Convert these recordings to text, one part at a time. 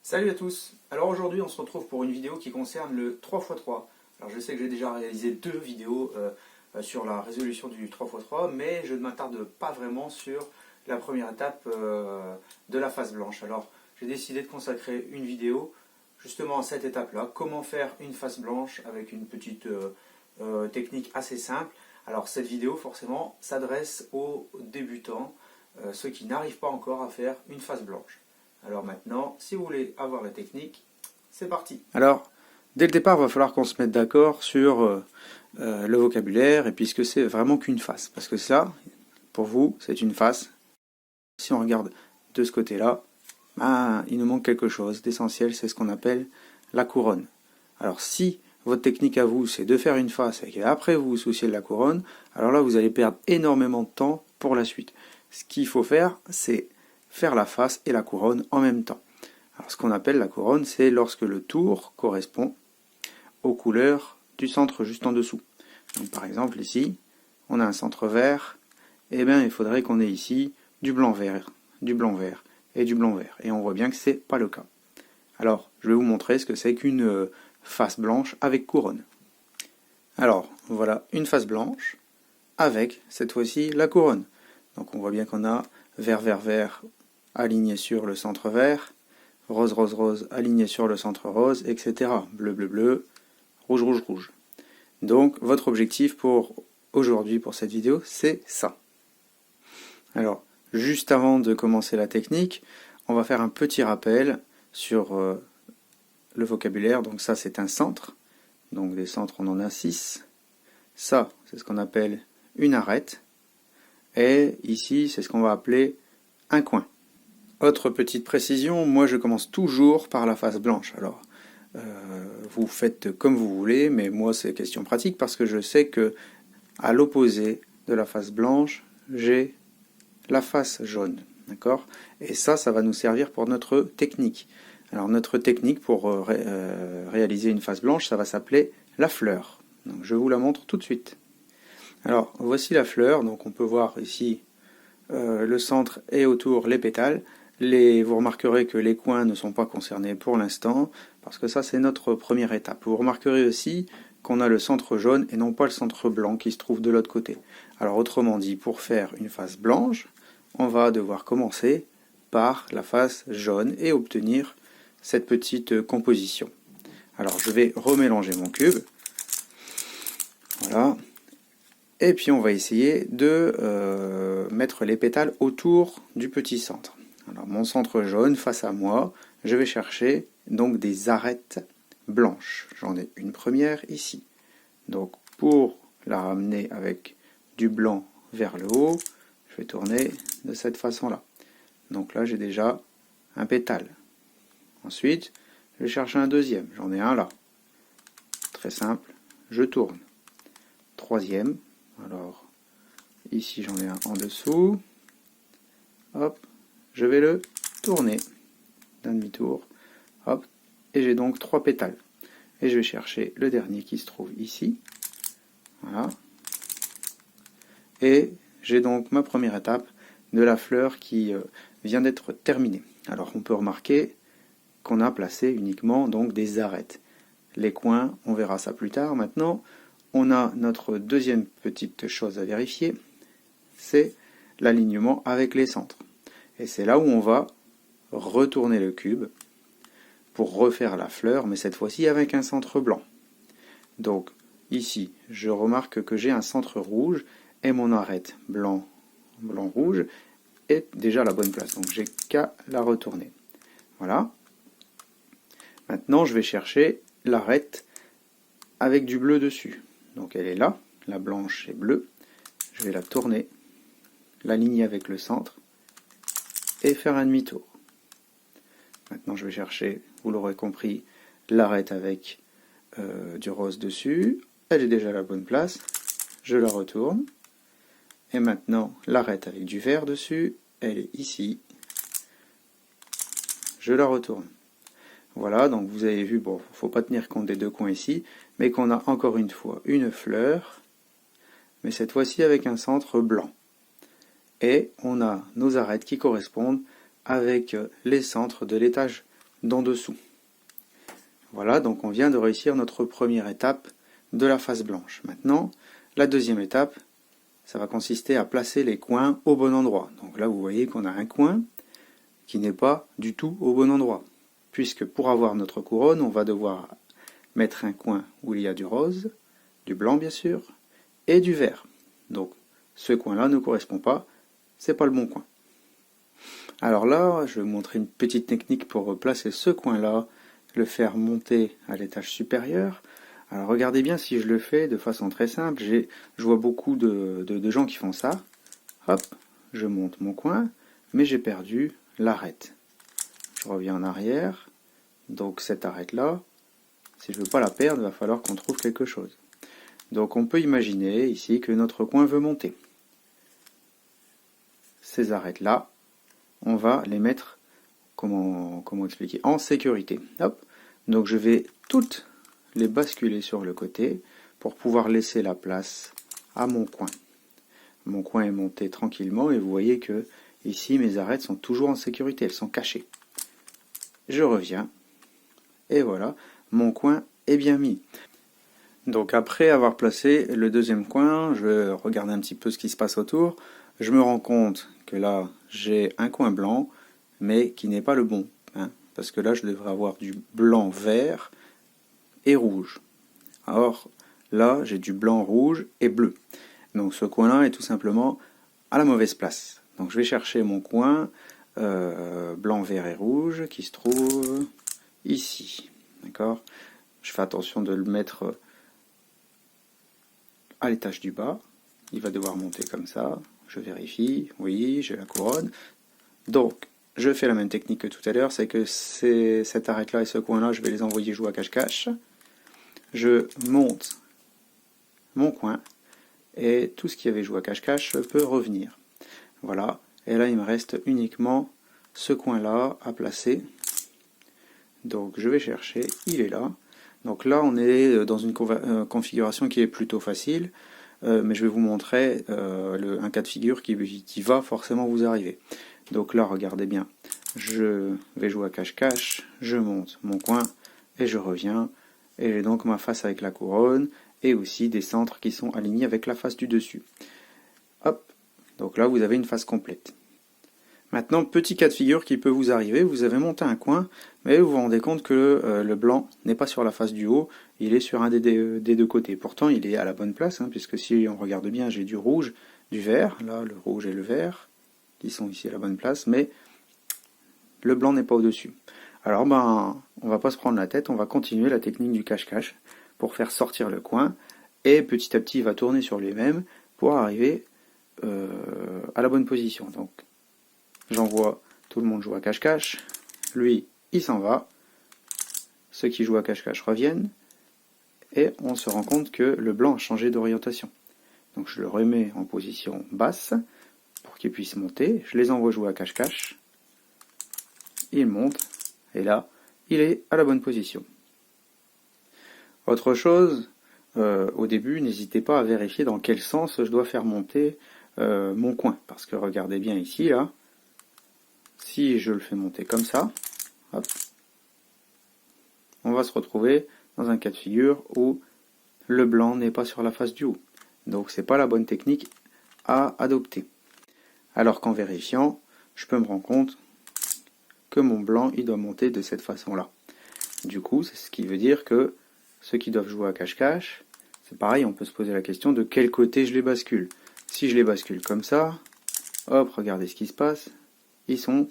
Salut à tous. Alors aujourd'hui on se retrouve pour une vidéo qui concerne le 3x3. Alors je sais que j'ai déjà réalisé deux vidéos sur la résolution du 3x3, mais je ne m'attarde pas vraiment sur la première étape de la face blanche. Alors j'ai décidé de consacrer une vidéo justement à cette étape-là, comment faire une face blanche avec une petite technique assez simple. Alors cette vidéo forcément s'adresse aux débutants, ceux qui n'arrivent pas encore à faire une face blanche. Alors maintenant, si vous voulez avoir la technique, c'est parti. Alors, dès le départ, il va falloir qu'on se mette d'accord sur le vocabulaire et puisque c'est vraiment qu'une face. Parce que ça, pour vous, c'est une face. Si on regarde de ce côté-là, il nous manque quelque chose d'essentiel, c'est ce qu'on appelle la couronne. Alors si votre technique à vous, c'est de faire une face et qu'après vous vous souciez de la couronne, alors là, vous allez perdre énormément de temps pour la suite. Ce qu'il faut faire, c'est faire la face et la couronne en même temps. Alors ce qu'on appelle la couronne, c'est lorsque le tour correspond aux couleurs du centre juste en dessous. Donc par exemple ici, on a un centre vert, et bien il faudrait qu'on ait ici du blanc vert, du blanc vert et du blanc vert. Et on voit bien que ce n'est pas le cas. Alors je vais vous montrer ce que c'est qu'une face blanche avec couronne. Alors voilà une face blanche avec cette fois-ci la couronne. Donc on voit bien qu'on a vert, vert, vert aligné sur le centre vert, rose, rose, rose aligné sur le centre rose, etc. Bleu, bleu, bleu, rouge, rouge, rouge. Donc votre objectif pour aujourd'hui, pour cette vidéo, c'est ça. Alors, juste avant de commencer la technique, on va faire un petit rappel sur le vocabulaire. Donc ça, c'est un centre. Donc des centres, on en a 6. Ça, c'est ce qu'on appelle une arête. Et ici, c'est ce qu'on va appeler un coin. Autre petite précision, moi je commence toujours par la face blanche. Alors, vous faites comme vous voulez, mais moi c'est question pratique parce que je sais que à l'opposé de la face blanche, j'ai la face jaune. D'accord ? Et ça va nous servir pour notre technique. Alors notre technique pour réaliser une face blanche, ça va s'appeler la fleur. Donc je vous la montre tout de suite. Alors voici la fleur, donc on peut voir ici le centre et autour les pétales. Vous remarquerez que les coins ne sont pas concernés pour l'instant, parce que ça c'est notre première étape. Vous remarquerez aussi qu'on a le centre jaune et non pas le centre blanc qui se trouve de l'autre côté. Alors autrement dit, pour faire une face blanche, on va devoir commencer par la face jaune et obtenir cette petite composition. Alors je vais remélanger mon cube. Voilà. Et puis on va essayer de mettre les pétales autour du petit centre. Alors mon centre jaune face à moi, je vais chercher donc des arêtes blanches. J'en ai une première ici. Donc pour la ramener avec du blanc vers le haut, je vais tourner de cette façon-là. Donc là j'ai déjà un pétale. Ensuite, je vais chercher un deuxième. J'en ai un là. Très simple. Je tourne. Troisième. Alors ici j'en ai un en dessous. Hop. Je vais le tourner d'un demi-tour, hop, et j'ai donc 3 pétales. Et je vais chercher le dernier qui se trouve ici, voilà. Et j'ai donc ma première étape de la fleur qui vient d'être terminée. Alors on peut remarquer qu'on a placé uniquement donc des arêtes. Les coins, on verra ça plus tard. Maintenant, on a notre deuxième petite chose à vérifier, c'est l'alignement avec les centres. Et c'est là où on va retourner le cube pour refaire la fleur, mais cette fois-ci avec un centre blanc. Donc ici, je remarque que j'ai un centre rouge et mon arête blanc, blanc, rouge est déjà à la bonne place. Donc j'ai qu'à la retourner. Voilà. Maintenant, je vais chercher l'arête avec du bleu dessus. Donc elle est là, la blanche est bleue. Je vais la tourner, l'aligner avec le centre et faire un demi-tour. Maintenant je vais chercher, vous l'aurez compris, l'arête avec du rose dessus. Elle est déjà à la bonne place. Je la retourne. Et maintenant l'arête avec du vert dessus. Elle est ici. Je la retourne. Voilà, donc vous avez vu, bon, il ne faut pas tenir compte des deux coins ici, mais qu'on a encore une fois une fleur, mais cette fois-ci avec un centre blanc. Et on a nos arêtes qui correspondent avec les centres de l'étage d'en dessous. Voilà, donc on vient de réussir notre première étape de la face blanche. Maintenant, la deuxième étape, ça va consister à placer les coins au bon endroit. Donc là, vous voyez qu'on a un coin qui n'est pas du tout au bon endroit. Puisque pour avoir notre couronne, on va devoir mettre un coin où il y a du rose, du blanc bien sûr, et du vert. Donc ce coin-là ne correspond pas, c'est pas le bon coin. Alors là, je vais vous montrer une petite technique pour placer ce coin-là, le faire monter à l'étage supérieur. Alors regardez bien si je le fais de façon très simple. Je vois beaucoup de gens qui font ça. Hop, je monte mon coin, mais j'ai perdu l'arête. Je reviens en arrière. Donc cette arête-là, si je ne veux pas la perdre, il va falloir qu'on trouve quelque chose. Donc on peut imaginer ici que notre coin veut monter. Ces arêtes-là, on va les mettre, comment expliquer, en sécurité. Hop. Donc je vais toutes les basculer sur le côté pour pouvoir laisser la place à mon coin. Mon coin est monté tranquillement et vous voyez que ici mes arêtes sont toujours en sécurité, elles sont cachées. Je reviens et voilà, mon coin est bien mis. Donc après avoir placé le deuxième coin, je regarde un petit peu ce qui se passe autour. Je me rends compte que là j'ai un coin blanc mais qui n'est pas le bon. Parce que là je devrais avoir du blanc vert et rouge. Or là j'ai du blanc, rouge et bleu. Donc ce coin-là est tout simplement à la mauvaise place. Donc je vais chercher mon coin blanc, vert et rouge qui se trouve ici. D'accord ? Je fais attention de le mettre à l'étage du bas. Il va devoir monter comme ça. Je vérifie. Oui, j'ai la couronne. Donc je fais la même technique que tout à l'heure, c'est que cette arête-là et ce coin-là, je vais les envoyer jouer à cache-cache. Je monte mon coin et tout ce qui avait joué à cache-cache peut revenir. Voilà, et là il me reste uniquement ce coin-là à placer. Donc je vais chercher, il est là. Donc là on est dans une configuration qui est plutôt facile, mais je vais vous montrer un cas de figure qui va forcément vous arriver. Donc là regardez bien, je vais jouer à cache-cache, je monte mon coin et je reviens. Et j'ai donc ma face avec la couronne et aussi des centres qui sont alignés avec la face du dessus. Hop, donc là vous avez une face complète. Maintenant, petit cas de figure qui peut vous arriver, vous avez monté un coin, mais vous vous rendez compte que le blanc n'est pas sur la face du haut, il est sur un des deux côtés. Pourtant, il est à la bonne place, puisque si on regarde bien, j'ai du rouge, du vert, là, le rouge et le vert, qui sont ici à la bonne place, mais le blanc n'est pas au-dessus. Alors, on va pas se prendre la tête, on va continuer la technique du cache-cache pour faire sortir le coin, et petit à petit, il va tourner sur lui-même pour arriver à la bonne position. Donc, j'envoie tout le monde jouer à cache-cache. Lui, il s'en va. Ceux qui jouent à cache-cache reviennent. Et on se rend compte que le blanc a changé d'orientation. Donc je le remets en position basse pour qu'il puisse monter. Je les envoie jouer à cache-cache. Il monte. Et là, il est à la bonne position. Autre chose, au début, n'hésitez pas à vérifier dans quel sens je dois faire monter mon coin. Parce que regardez bien ici, là. Si je le fais monter comme ça, hop, on va se retrouver dans un cas de figure où le blanc n'est pas sur la face du haut. Donc c'est pas la bonne technique à adopter. Alors qu'en vérifiant, je peux me rendre compte que mon blanc il doit monter de cette façon-là. Du coup, c'est ce qui veut dire que ceux qui doivent jouer à cache-cache, c'est pareil, on peut se poser la question de quel côté je les bascule. Si je les bascule comme ça, hop, regardez ce qui se passe. Ils sont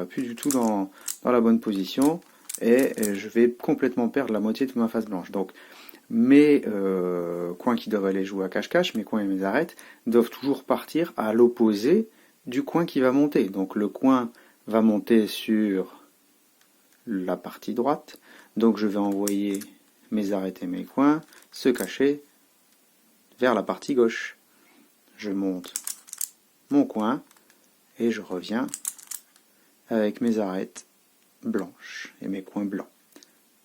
plus du tout dans la bonne position et je vais complètement perdre la moitié de ma face blanche. Donc mes coins qui doivent aller jouer à cache-cache, mes coins et mes arêtes, doivent toujours partir à l'opposé du coin qui va monter. Donc le coin va monter sur la partie droite, donc je vais envoyer mes arêtes et mes coins se cacher vers la partie gauche. Je monte mon coin et je reviens avec mes arêtes blanches et mes coins blancs.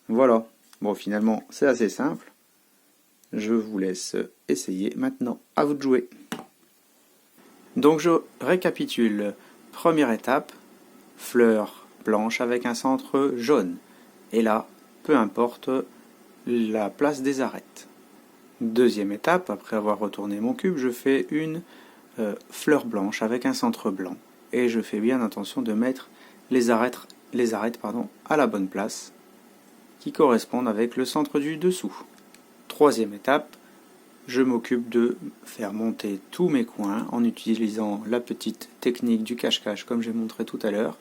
Voilà. Bon, finalement, c'est assez simple. Je vous laisse essayer. Maintenant, à vous de jouer. Donc, je récapitule. Première étape, fleurs blanche avec un centre jaune. Et là, peu importe la place des arêtes. Deuxième étape, après avoir retourné mon cube, je fais une fleur blanche avec un centre blanc. Et je fais bien attention de mettre les arêtes à la bonne place, qui correspondent avec le centre du dessous. Troisième étape, je m'occupe de faire monter tous mes coins en utilisant la petite technique du cache-cache comme j'ai montré tout à l'heure.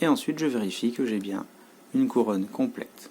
Et ensuite, je vérifie que j'ai bien une couronne complète.